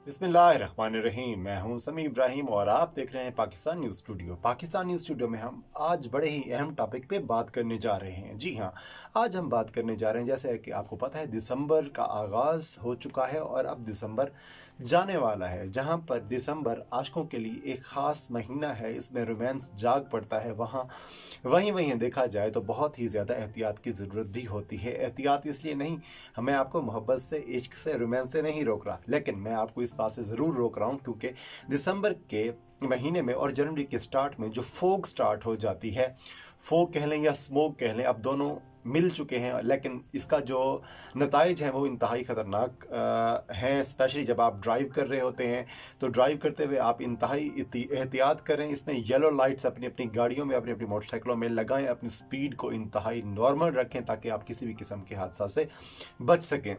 बिस्मिल्लाहिर्रहमानिर्रहीम। मैं हूं समी इब्राहिम और आप देख रहे हैं Pakistan news studio. Pakistan news studio में हम आज बड़े ही अहम टॉपिक पे बात करने जा रहे हैं। जी हां, आज हम बात करने जा रहे हैं, जैसे कि आपको पता है, दिसंबर का आगाज़ हो चुका है और अब दिसंबर जाने वाला है। जहां पर दिसंबर आशिकों के लिए एक ख़ास महीना है, इसमें रोमांस जाग पड़ता है। वहीं वहीं देखा जाए तो बहुत ही ज़्यादा एहतियात की ज़रूरत भी होती है। एहतियात इसलिए नहीं, मैं आपको मोहब्बत से, इश्क से, रोमांस से नहीं रोक रहा, लेकिन मैं आपको इस बात से ज़रूर रोक रहा हूँ क्योंकि दिसंबर के महीने में और जनवरी के स्टार्ट में जो फोग स्टार्ट हो जाती है, फोग कह लें या स्मोक कह लें, अब दोनों मिल चुके हैं, लेकिन इसका जो नताइज हैं वो इंतहाई ख़तरनाक हैं। स्पेशली जब आप ड्राइव कर रहे होते हैं तो ड्राइव करते हुए आप इंतहाई एहतियात करें। इसमें येलो लाइट्स अपनी अपनी गाड़ियों में, अपनी अपनी मोटरसाइकिलों में लगाएं। अपनी स्पीड को इंतहाई नॉर्मल रखें ताकि आप किसी भी किस्म के हादसा से बच सकें।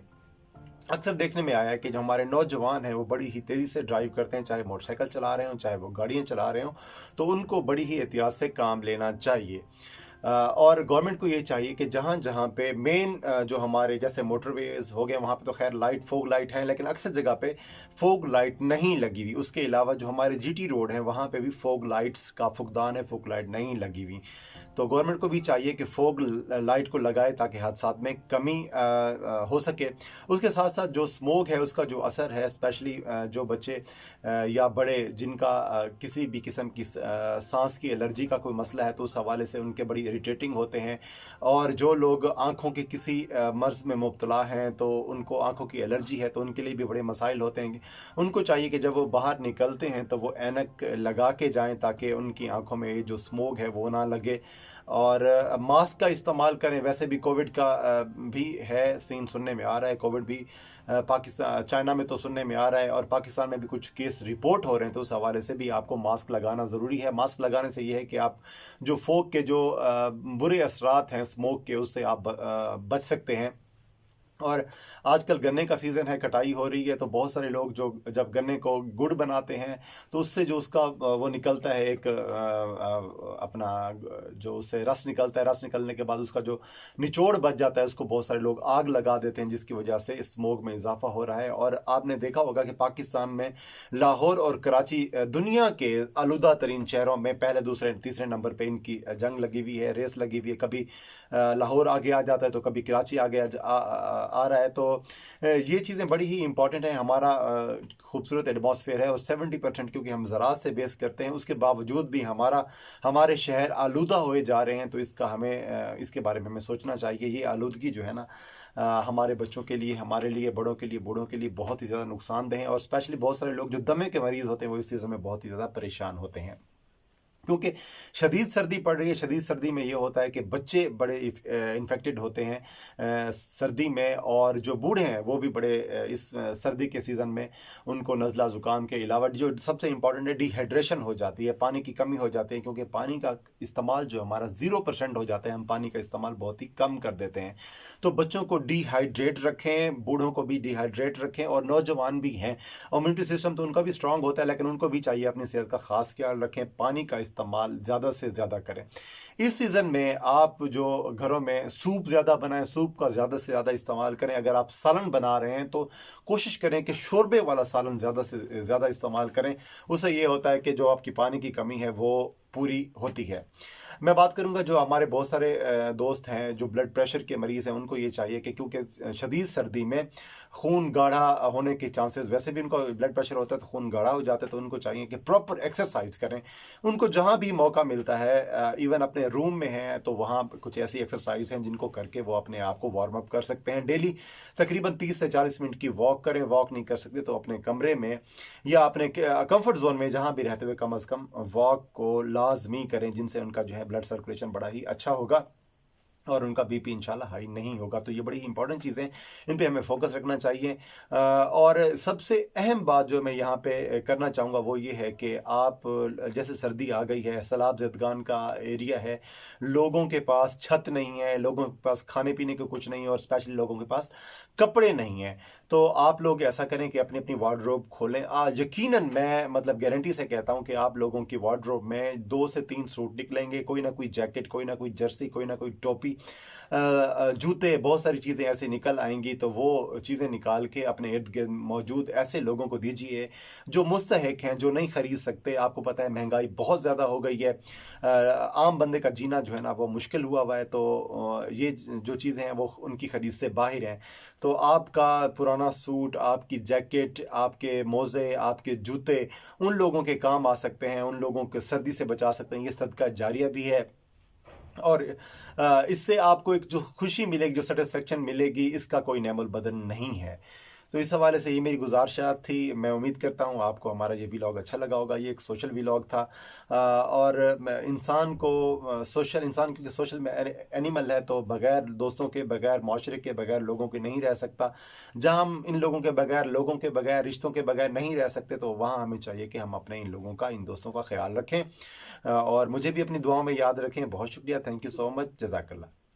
अक्सर देखने में आया है कि जो हमारे नौजवान हैं वो बड़ी ही तेज़ी से ड्राइव करते हैं, चाहे मोटरसाइकिल चला रहे हों, चाहे वो गाड़ियाँ चला रहे हों, तो उनको बड़ी ही एहतियात से काम लेना चाहिए। और गवर्नमेंट को ये चाहिए कि जहाँ जहाँ पे मेन जो हमारे जैसे मोटरवेज हो गए, वहाँ पे तो खैर लाइट, फोग लाइट हैं, लेकिन अक्सर जगह पे फोग लाइट नहीं लगी हुई। उसके अलावा जो हमारे जीटी रोड हैं वहाँ पे भी फोग लाइट्स का फुकदान है, फोग लाइट नहीं लगी हुई। तो गवर्नमेंट को भी चाहिए कि फोग लाइट को लगाए ताकि हादसात में कमी हो सके। उसके साथ साथ जो स्मोक है उसका जो असर है, स्पेशली जो बच्चे या बड़े जिनका किसी भी किस्म की सांस की एलर्जी का कोई मसला है, तो उस हवाले से उनके बड़ी इरिटेटिंग होते हैं। और जो लोग आँखों के किसी मर्ज़ में मुब्तला हैं, तो उनको आँखों की एलर्जी है, तो उनके लिए भी बड़े मसाइल होते हैं। उनको चाहिए कि जब वो बाहर निकलते हैं तो वो ऐनक लगा के जाएँ ताकि उनकी आँखों में जो स्मोक है वो ना लगे। और मास्क का इस्तेमाल करें। वैसे भी कोविड का भी है सीन सुनने में आ रहा है। कोविड भी पाकिस्तान, चाइना में तो सुनने में आ रहा है और पाकिस्तान में भी कुछ केस रिपोर्ट हो रहे हैं, तो उस हवाले से भी आपको मास्क लगाना ज़रूरी है। मास्क लगाने से ये है कि आप जो फोग के जो बुरे असरात हैं स्मोक के, उससे आप बच सकते हैं। और आजकल गन्ने का सीज़न है, कटाई हो रही है, तो बहुत सारे लोग जो जब गन्ने को गुड़ बनाते हैं तो उससे जो उसका वो निकलता है एक अपना जो उससे रस निकलता है, रस निकलने के बाद उसका जो निचोड़ बच जाता है, उसको बहुत सारे लोग आग लगा देते हैं, जिसकी वजह से स्मोक में इजाफा हो रहा है। और आपने देखा होगा कि पाकिस्तान में लाहौर और कराची दुनिया के आलूदा तरीन शहरों में पहले, दूसरे, तीसरे नंबर पर इनकी जंग लगी हुई है, रेस लगी हुई है। कभी लाहौर आगे आ जाता है तो कभी कराची आगे आ रहा है। तो ये चीज़ें बड़ी ही इंपॉर्टेंट हैं। हमारा खूबसूरत एटमॉस्फेयर है और 70% क्योंकि हम ज़राअत से बेस करते हैं, उसके बावजूद भी हमारे शहर आलूदा हुए जा रहे हैं। तो इसका हमें इसके बारे में हमें सोचना चाहिए। ये आलूदगी जो है ना, हमारे बच्चों के लिए, हमारे लिए, बड़ों के लिए, बूढ़ों के लिए बहुत ही ज़्यादा नुकसानदेह है। और स्पेशली बहुत सारे लोग जो दमे के मरीज़ होते हैं वो इस चीज़ में बहुत ही ज़्यादा परेशान होते हैं क्योंकि शदीद सर्दी पड़ रही है। शदीद सर्दी में ये होता है कि बच्चे बड़े इन्फेक्टेड होते हैं सर्दी में, और जो बूढ़े हैं वो भी बड़े इस सर्दी के सीज़न में उनको नज़ला ज़ुकाम के अलावा जो सबसे इम्पॉर्टेंट है, डिहाइड्रेशन हो जाती है, पानी की कमी हो जाती है। क्योंकि पानी का इस्तेमाल जो हमारा 0% हो जाता है, हम पानी का इस्तेमाल बहुत ही कम कर देते हैं। तो बच्चों को डिहाइड्रेट रखें, बूढ़ों को भी डिहाइड्रेट रखें, और नौजवान भी हैं, इम्यूनिटी सिस्टम तो उनका भी स्ट्रांग होता है, लेकिन उनको भी चाहिए अपनी सेहत का ख़ास ख्याल रखें। पानी का इस्तेमाल ज़्यादा से ज़्यादा करें। इस सीज़न में आप जो घरों में सूप ज़्यादा बनाएं, सूप का ज़्यादा से ज़्यादा इस्तेमाल करें। अगर आप सालन बना रहे हैं तो कोशिश करें कि शोरबे वाला सालन ज़्यादा से ज़्यादा इस्तेमाल करें। उससे ये होता है कि जो आपकी पानी की कमी है वो पूरी होती है। मैं बात करूंगा जो हमारे बहुत सारे दोस्त हैं जो ब्लड प्रेशर के मरीज़ हैं, उनको ये चाहिए कि क्योंकि शदीद सर्दी में खून गाढ़ा होने के चांसेस, वैसे भी उनको ब्लड प्रेशर होता है तो खून गाढ़ा हो जाता है, तो उनको चाहिए कि प्रॉपर एक्सरसाइज करें। उनको जहाँ भी मौका मिलता है, इवन अपने रूम में हैं तो वहाँ कुछ ऐसी एक्सरसाइज हैं जिनको करके वो अपने आप को वार्म अप कर सकते हैं। डेली तकरीबन 30 से 40 मिनट की वॉक करें। वॉक नहीं कर सकते तो अपने कमरे में या अपने कंफर्ट जोन में जहाँ भी रहते हुए कम अज़ कम वॉक को लाजमी करें, जिनसे उनका जो है ब्लड सर्कुलेशन बड़ा ही अच्छा होगा और उनका बीपी इंशाल्लाह हाई नहीं होगा। तो ये बड़ी इंपॉर्टेंट चीज़ें, इन पे हमें फोकस रखना चाहिए। और सबसे अहम बात जो मैं यहाँ पे करना चाहूँगा वो ये है कि आप, जैसे सर्दी आ गई है, सैलाब ज़दगान का एरिया है, लोगों के पास छत नहीं है, लोगों के पास खाने पीने को कुछ नहीं है, और स्पेशली लोगों के पास कपड़े नहीं हैं। तो आप लोग ऐसा करें कि अपनी अपनी वार्डरोब खोलें। यकीनन मैं मतलब गारंटी से कहता हूँ कि आप लोगों की वार्डरोब में 2 से 3 सूट निकलेंगे, कोई ना कोई जैकेट, कोई ना कोई जर्सी, कोई ना कोई टोपी, जूते, बहुत सारी चीज़ें ऐसी निकल आएँगी। तो वो चीज़ें निकाल के अपने इर्द-गिर्द मौजूद ऐसे लोगों को दीजिए जो मुस्तहिक हैं, जो नहीं खरीद सकते। आपको पता है महँगाई बहुत ज़्यादा हो गई है। आम बंदे का जीना जो है ना वो मुश्किल हुआ हुआ है। तो ये जो चीज़ें हैं वो उनकी खरीद से बाहर हैं। तो आपका पुराना सूट, आपकी जैकेट, आपके मोज़े, आपके जूते उन लोगों के काम आ सकते हैं, उन लोगों को सर्दी से बचा सकते हैं। ये सदका जारिया भी है। और इससे आपको एक जो खुशी मिलेगी, जो सैटिस्फैक्शन मिलेगी, इसका कोई नेमुल बदल नहीं है। तो इस हवाले से ये मेरी गुज़ारिशात थी। मैं उम्मीद करता हूँ आपको हमारा ये व्लॉग अच्छा लगा होगा। ये एक सोशल व्लॉग था। और इंसान को इंसान क्योंकि सोशल में एनिमल है, तो बग़ैर दोस्तों के, बग़ैर माशरे के, बग़ैर लोगों के नहीं रह सकता। जहाँ हम इन लोगों के बग़ैर, लोगों के बग़ैर, रिश्तों के बग़ैर नहीं रह सकते, तो वहाँ हमें चाहिए कि हम अपने इन लोगों का, इन दोस्तों का ख़्याल रखें। और मुझे भी अपनी दुआओं में याद रखें। बहुत शुक्रिया। Thank you so much. जज़ाकल्लाह।